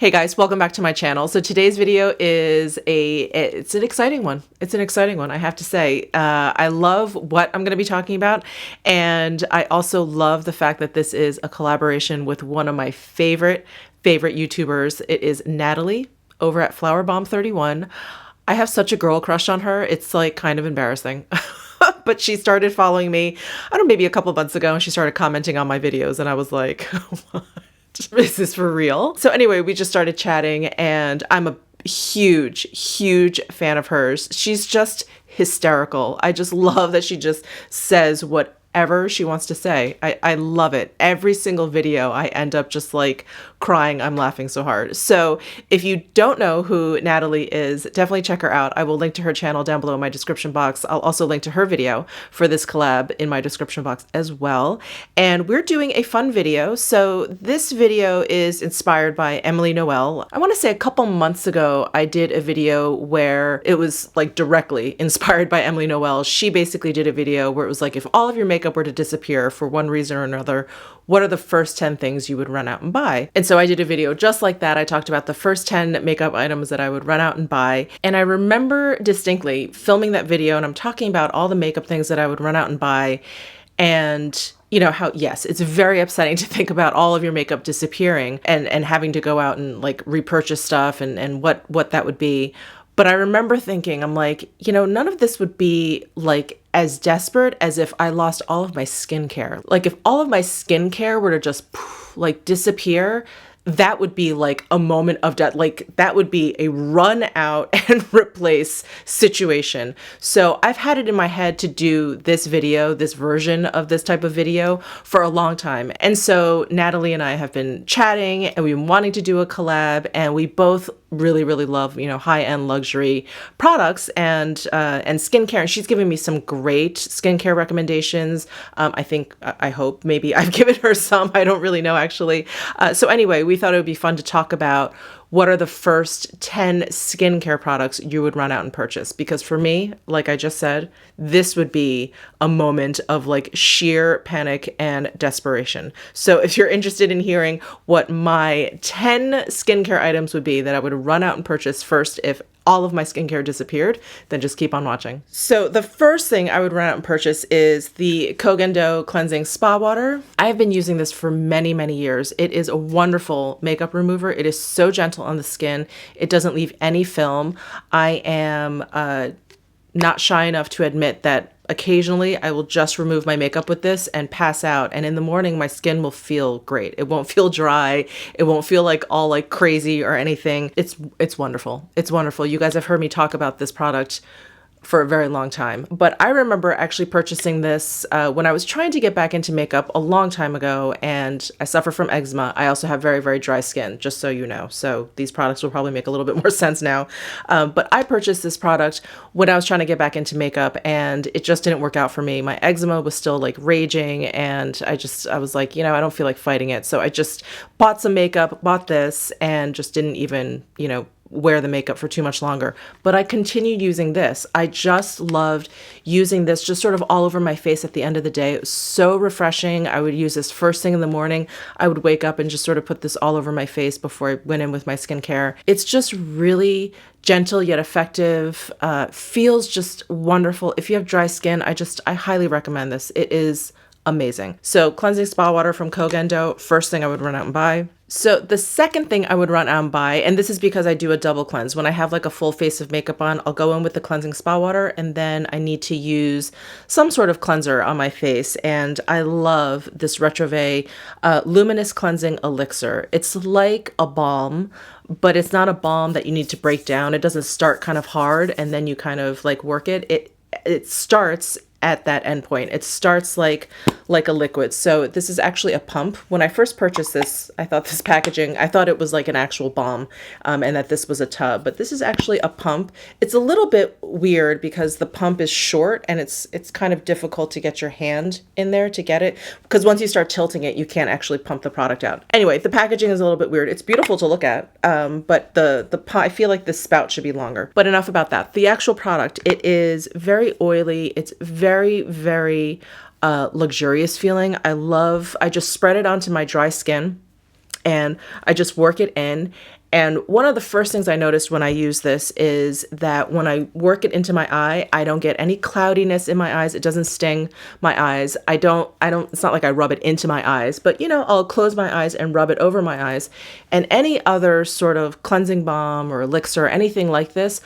Hey guys, welcome back to my channel. So today's video is it's an exciting one. It's an exciting one, I have to say. I love what I'm going to be talking about, and I also love the fact that this is a collaboration with one of my favorite YouTubers. It is Natalie over at Flowerbomb31. I have such a girl crush on her. It's like kind of embarrassing. But she started following me, I don't know, maybe a couple months ago, and she started commenting on my videos, and I was like, what? Is this for real? So anyway, we just started chatting, and I'm a huge fan of hers. She's just hysterical. I just love that she just says whatever she wants to say. I love it. Every single video, I end up just like crying. I'm laughing so hard. So if you don't know who Natalie is, definitely check her out. I will link to her channel down below in my description box. I'll also link to her video for this collab in my description box as well. And we're doing a fun video. So this video is inspired by Emily Noel. I want to say a couple months ago, I did a video where it was like directly inspired by Emily Noel. She basically did a video where it was like, if all of your makeup were to disappear for one reason or another, what are the first 10 things you would run out and buy? And so I did a video just like that. I talked about the first 10 makeup items that I would run out and buy. And I remember distinctly filming that video, and I'm talking about all the makeup things that I would run out and buy. And you know how, yes, it's very upsetting to think about all of your makeup disappearing and having to go out and like repurchase stuff and what that would be. But I remember thinking, I'm like, you know, none of this would be like as desperate as if I lost all of my skincare. Like if all of my skincare were to just like disappear, that would be like a moment of death. Like that would be a run out and replace situation. So I've had it in my head to do this video, this version of this type of video for a long time. And so Natalie and I have been chatting, and we've been wanting to do a collab, and we both really love, you know, high-end luxury products and skincare. And she's given me some great skincare recommendations. I hope maybe I've given her some. I don't really know actually. So anyway, we thought it would be fun to talk about what are the first 10 skincare products you would run out and purchase? Because for me, like I just said, this would be a moment of like sheer panic and desperation. So if you're interested in hearing what my 10 skincare items would be that I would run out and purchase first if all of my skincare disappeared, then just keep on watching. So the first thing I would run out and purchase is the Kogan Cleansing Spa Water. I have been using this for many years. It is a wonderful makeup remover. It is so gentle on the skin. It doesn't leave any film. I am not shy enough to admit that occasionally I will just remove my makeup with this and pass out. And in the morning, my skin will feel great. It won't feel dry. It won't feel like all like crazy or anything. It's wonderful. It's wonderful. You guys have heard me talk about this product for a very long time. But I remember actually purchasing this when I was trying to get back into makeup a long time ago, and I suffer from eczema. I also have very dry skin, just so you know. So these products will probably make a little bit more sense now. But I purchased this product when I was trying to get back into makeup, and it just didn't work out for me. My eczema was still like raging, and I was like, you know, I don't feel like fighting it. So I just bought some makeup, bought this, and just didn't even, you know, wear the makeup for too much longer. But I continued using this. I just loved using this just sort of all over my face at the end of the day. It was so refreshing. I would use this first thing in the morning. I would wake up and just sort of put this all over my face before I went in with my skincare. It's just really gentle yet effective, feels just wonderful. If you have dry skin, I highly recommend this. It is amazing. So cleansing spa water from Kogan, first thing I would run out and buy. So the second thing I would run out and buy, and this is because I do a double cleanse. When I have like a full face of makeup on, I'll go in with the cleansing spa water, and then I need to use some sort of cleanser on my face. And I love this Retrove Luminous Cleansing Elixir. It's like a balm, but it's not a balm that you need to break down. It doesn't start kind of hard and then you kind of like work it. It starts at that endpoint. It starts like a liquid. So this is actually a pump. When I first purchased this, I thought this packaging, I thought it was like an actual balm, and that this was a tub, but this is actually a pump. It's a little bit weird because the pump is short and it's kind of difficult to get your hand in there to get it, because once you start tilting it, you can't actually pump the product out. Anyway, the packaging is a little bit weird. It's beautiful to look at, but I feel like the spout should be longer. But enough about that. The actual product, it is very oily. It's very luxurious feeling. I just spread it onto my dry skin and I just work it in. And one of the first things I noticed when I use this is that when I work it into my eye, I don't get any cloudiness in my eyes. It doesn't sting my eyes. It's not like I rub it into my eyes, but you know, I'll close my eyes and rub it over my eyes. And any other sort of cleansing balm or elixir or anything like this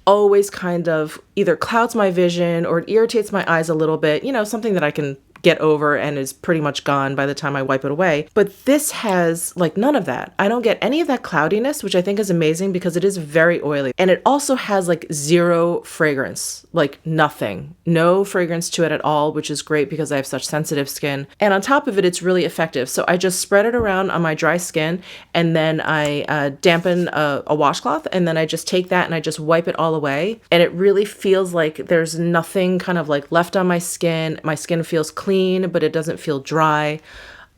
always kind of either clouds my vision or it irritates my eyes a little bit, you know, something that I can get over and is pretty much gone by the time I wipe it away. But this has like none of that. I don't get any of that cloudiness, which I think is amazing because it is very oily. And it also has like zero fragrance, like nothing, no fragrance to it at all, which is great because I have such sensitive skin. And on top of it, it's really effective. So I just spread it around on my dry skin and then I dampen a washcloth and then I just take that and I just wipe it all away. And it really feels like there's nothing kind of like left on my skin. My skin feels clean, but it doesn't feel dry.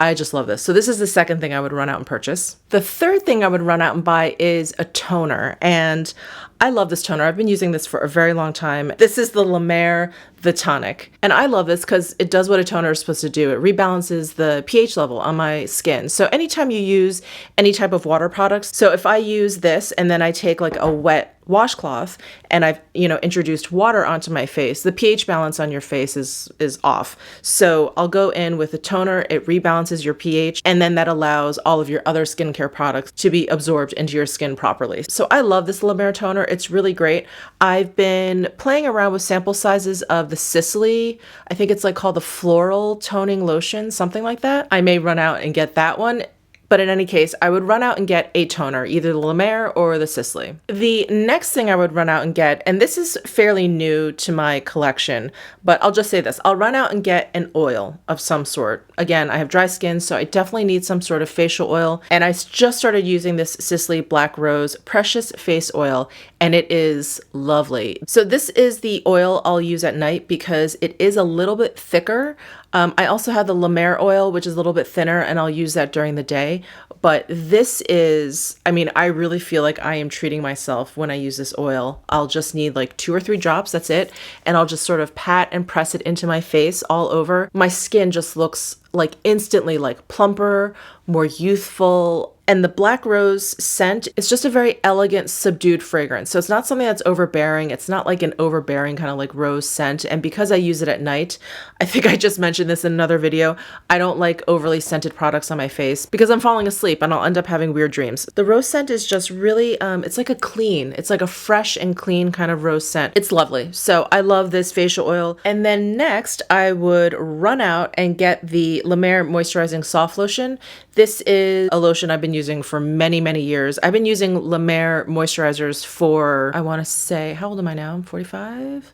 I just love this. So this is the second thing I would run out and purchase. The third thing I would run out and buy is a toner. And I love this toner. I've been using this for a very long time. This is the Lemare The Tonic. And I love this because it does what a toner is supposed to do. It rebalances the pH level on my skin. So anytime you use any type of water products, so if I use this and then I take like a wet washcloth and I've, you know, introduced water onto my face, the pH balance on your face is off. So I'll go in with a toner, it rebalances your pH, and then that allows all of your other skincare products to be absorbed into your skin properly. So I love this Lemare toner. It's really great. I've been playing around with sample sizes of the Sicily. I think it's like called the Floral Toning Lotion, something like that. I may run out and get that one. But in any case, I would run out and get a toner, either the Lemare or the Sicily. The next thing I would run out and get, and this is fairly new to my collection, but I'll just say this, I'll run out and get an oil of some sort. Again, I have dry skin, so I definitely need some sort of facial oil. And I just started using this Sicily Black Rose Precious Face Oil, and it is lovely. So this is the oil I'll use at night because it is a little bit thicker. I also have the Lemare oil, which is a little bit thinner, and I'll use that during the day. But this is, I mean, I really feel like I am treating myself when I use this oil. I'll just need like 2 or 3 drops, that's it. And I'll just sort of pat and press it into my face all over. My skin just looks like instantly like plumper, more youthful. And the Black Rose scent is just a very elegant, subdued fragrance. So it's not something that's overbearing. It's not like an overbearing kind of like rose scent. And because I use it at night, I think I just mentioned this in another video, I don't like overly scented products on my face because I'm falling asleep and I'll end up having weird dreams. The rose scent is just really, it's like it's like a fresh and clean kind of rose scent. It's lovely. So I love this facial oil. And then next I would run out and get the Lemare Moisturizing Soft Lotion. This is a lotion I've been using for many, many years. I've been using Lemare moisturizers for, I want to say, how old am I now? I'm 45.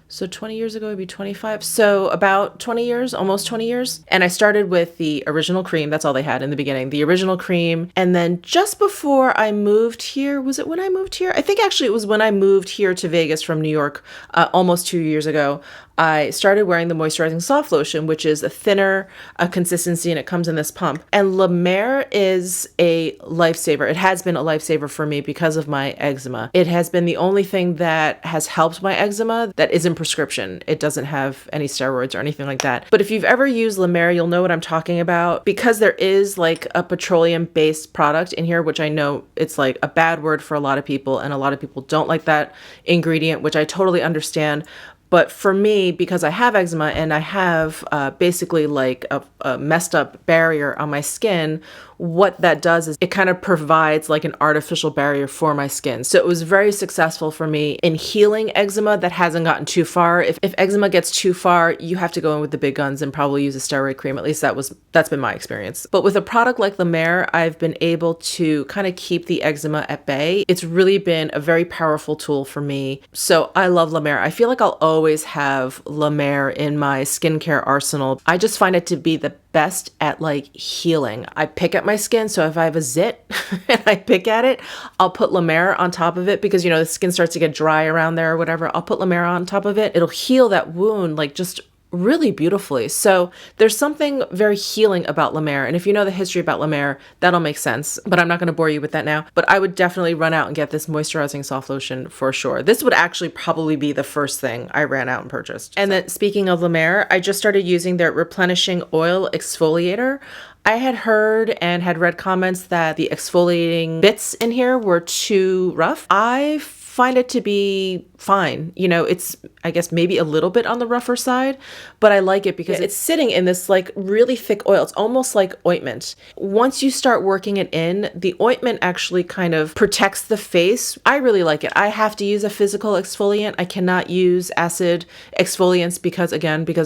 So 20 years ago, it'd be 25. So about 20 years, almost 20 years. And I started with the original cream. That's all they had in the beginning, the original cream. And then just before I moved here, was it when I moved here? I think actually it was when I moved here to Vegas from New York almost 2 years ago. I started wearing the Moisturizing Soft Lotion, which is a thinner consistency, and it comes in this pump. And Lemare is a lifesaver. It has been a lifesaver for me because of my eczema. It has been the only thing that has helped my eczema that isn't prescription. It doesn't have any steroids or anything like that. But if you've ever used Lemare, you'll know what I'm talking about because there is like a petroleum-based product in here, which I know it's like a bad word for a lot of people, and a lot of people don't like that ingredient, which I totally understand. But for me, because I have eczema and I have basically like a messed up barrier on my skin, what that does is it kind of provides like an artificial barrier for my skin. So it was very successful for me in healing eczema that hasn't gotten too far. If eczema gets too far, you have to go in with the big guns and probably use a steroid cream. At least that's been my experience. But with a product like Lemare, I've been able to kind of keep the eczema at bay. It's really been a very powerful tool for me. So I love Lemare. I feel like I'll always have Lemare in my skincare arsenal. I just find it to be the best at like healing. I pick at my skin, so if I have a zit and I pick at it, I'll put Lemare on top of it because, you know, the skin starts to get dry around there or whatever. I'll put Lemare on top of it. It'll heal that wound like just really beautifully. So there's something very healing about Lemare. And if you know the history about Lemare, that'll make sense, but I'm not going to bore you with that now. But I would definitely run out and get this moisturizing soft lotion for sure. This would actually probably be the first thing I ran out and purchased. And then speaking of Lemare, I just started using their Replenishing Oil Exfoliator. I had heard and had read comments that the exfoliating bits in here were too rough. I find it to be fine. You know, it's, I guess, maybe a little bit on the rougher side, but I like it because it's sitting in this like really thick oil. It's almost like ointment. Once you start working it in, the ointment actually kind of protects the face. I really like it. I have to use a physical exfoliant. I cannot use acid exfoliants because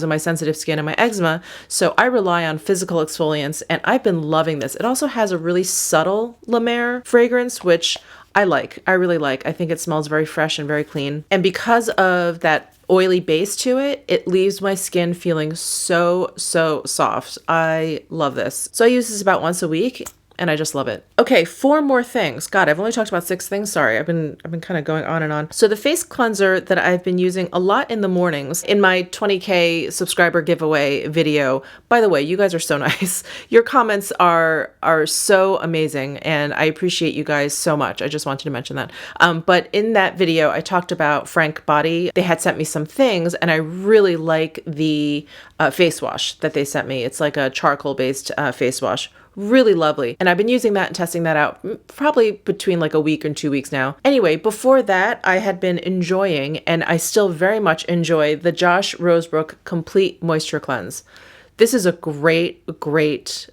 of my sensitive skin and my eczema. So I rely on physical exfoliants, and I've been loving this. It also has a really subtle Lemare fragrance, which I like. I really like. I think it smells very fresh and very clean. And because of that oily base to it, it leaves my skin feeling so soft. I love this. So I use this about once a week, and I just love it. Okay, 4 more things. God, I've only talked about 6 things. Sorry, I've been kind of going on and on. So the face cleanser that I've been using a lot in the mornings in my 20K subscriber giveaway video. By the way, you guys are so nice. Your comments are so amazing, and I appreciate you guys so much. I just wanted to mention that. But in that video, I talked about Frank Body. They had sent me some things, and I really like the face wash that they sent me. It's like a charcoal-based face wash. Really lovely. And I've been using that and testing that out probably between like a week and 2 weeks now. Anyway, before that, I had been enjoying, and I still very much enjoy, the Josh Rosebrook Complete Moisture Cleanse. This is a great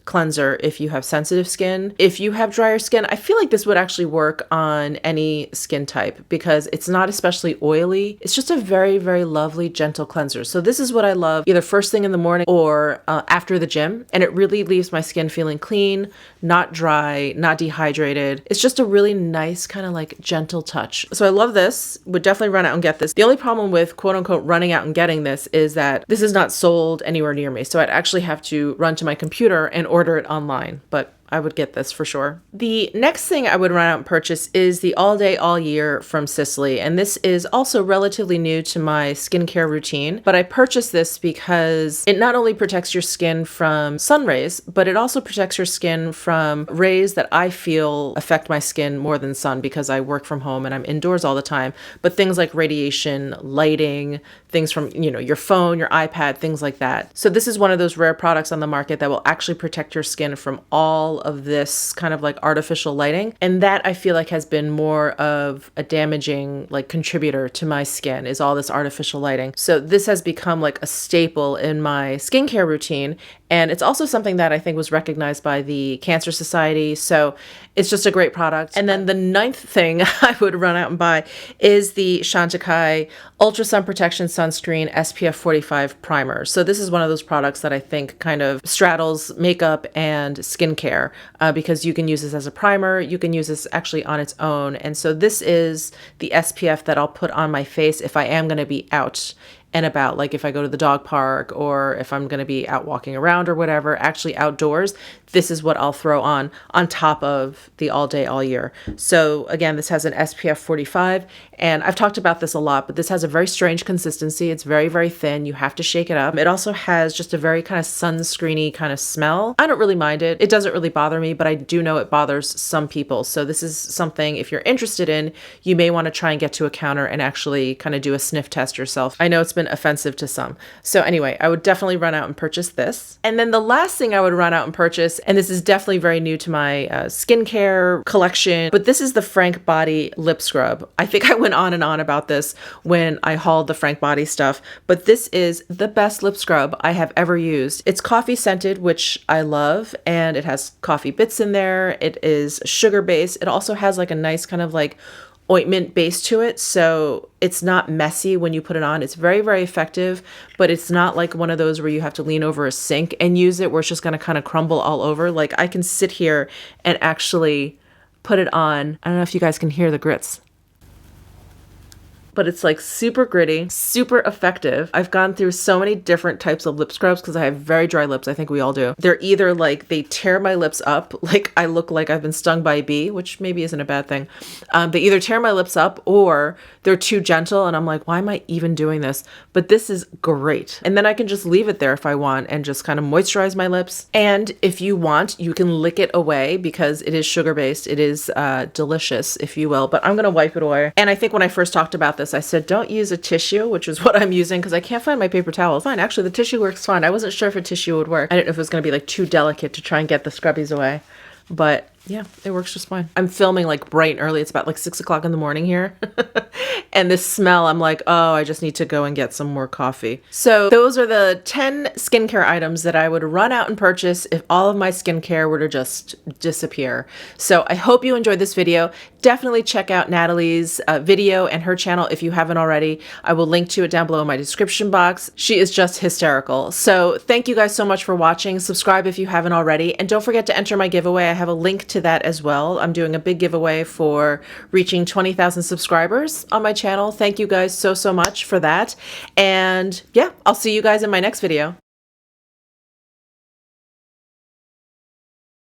cleanser if you have sensitive skin. If you have drier skin, I feel like this would actually work on any skin type because it's not especially oily. It's just a very lovely, gentle cleanser. So this is what I love either first thing in the morning or after the gym. And it really leaves my skin feeling clean, not dry, not dehydrated. It's just a really nice kind of like gentle touch. So I love this. Would definitely run out and get this. The only problem with quote unquote running out and getting this is that this is not sold anywhere near me. So I'd actually have to run to my computer and order it online, but I would get this for sure. The next thing I would run out and purchase is the All Day All Year from Sicily. And this is also relatively new to my skincare routine, but I purchased this because it not only protects your skin from sun rays, but it also protects your skin from rays that I feel affect my skin more than sun because I work from home and I'm indoors all the time. But things like radiation, lighting, things from, your phone, your iPad, things like that. So this is one of those rare products on the market that will actually protect your skin from all of this kind of like artificial lighting. And that I feel like has been more of a damaging like contributor to my skin is all this artificial lighting. So this has become like a staple in my skincare routine. And it's also something that I think was recognized by the Cancer Society. So it's just a great product. And then the 9th thing I would run out and buy is the Chantecaille Ultra Sun Protection Sunscreen SPF 45 Primer. So this is one of those products that I think kind of straddles makeup and skincare because you can use this as a primer. You can use this actually on its own. And so this is the SPF that I'll put on my face if I am going to be out and about, like if I go to the dog park or if I'm going to be out walking around or whatever, actually outdoors, this is what I'll throw on top of the All Day All Year. So again, this has an SPF 45, and I've talked about this a lot, but this has a very strange consistency. It's very thin. You have to shake it up. It also has just a very kind of sunscreeny kind of smell. I don't really mind it. It doesn't really bother me, but I do know it bothers some people. So this is something, if you're interested in, you may want to try and get to a counter and actually kind of do a sniff test yourself. I know it's been offensive to some. So anyway, I would definitely run out and purchase this. And then the last thing I would run out and purchase, and this is definitely very new to my skincare collection, but this is the Frank Body Lip Scrub. I think I went on and on about this when I hauled the Frank Body stuff, but this is the best lip scrub I have ever used. It's coffee scented, which I love, and it has coffee bits in there. It is sugar based. It also has like a nice kind of like ointment base to it, so it's not messy when you put it on. It's very effective, but it's not like one of those where you have to lean over a sink and use it where it's just going to kind of crumble all over. Like I can sit here and actually put it on. I don't know if you guys can hear the grits. but it's like super gritty, super effective. I've gone through so many different types of lip scrubs because I have very dry lips. I think we all do. They're either like they tear my lips up, like I look like I've been stung by a bee, which maybe isn't a bad thing. They either tear my lips up or they're too gentle and I'm like, why am I even doing this? But this is great. And then I can just leave it there if I want and just kind of moisturize my lips. And if you want, you can lick it away because it is sugar-based. It is delicious, if you will, but I'm going to wipe it away. And I think when I first talked about this, I said, don't use a tissue, which is what I'm using because I can't find my paper towel. Fine. Actually, the tissue works fine. I wasn't sure if a tissue would work. I didn't know if it was going to be like too delicate to try and get the scrubbies away, but yeah, it works just fine. I'm filming like bright and early. It's about like 6 o'clock in the morning here. And this smell, I'm like, oh, I just need to go and get some more coffee. So those are the 10 skincare items that I would run out and purchase if all of my skincare were to just disappear. So I hope you enjoyed this video. Definitely check out Natalie's video and her channel if you haven't already. I will link to it down below in my description box. She is just hysterical. So thank you guys so much for watching. Subscribe if you haven't already. And don't forget to enter my giveaway. I have a link to that as well. I'm doing a big giveaway for reaching 20,000 subscribers on my channel. Thank you guys so much for that. And yeah, I'll see you guys in my next video.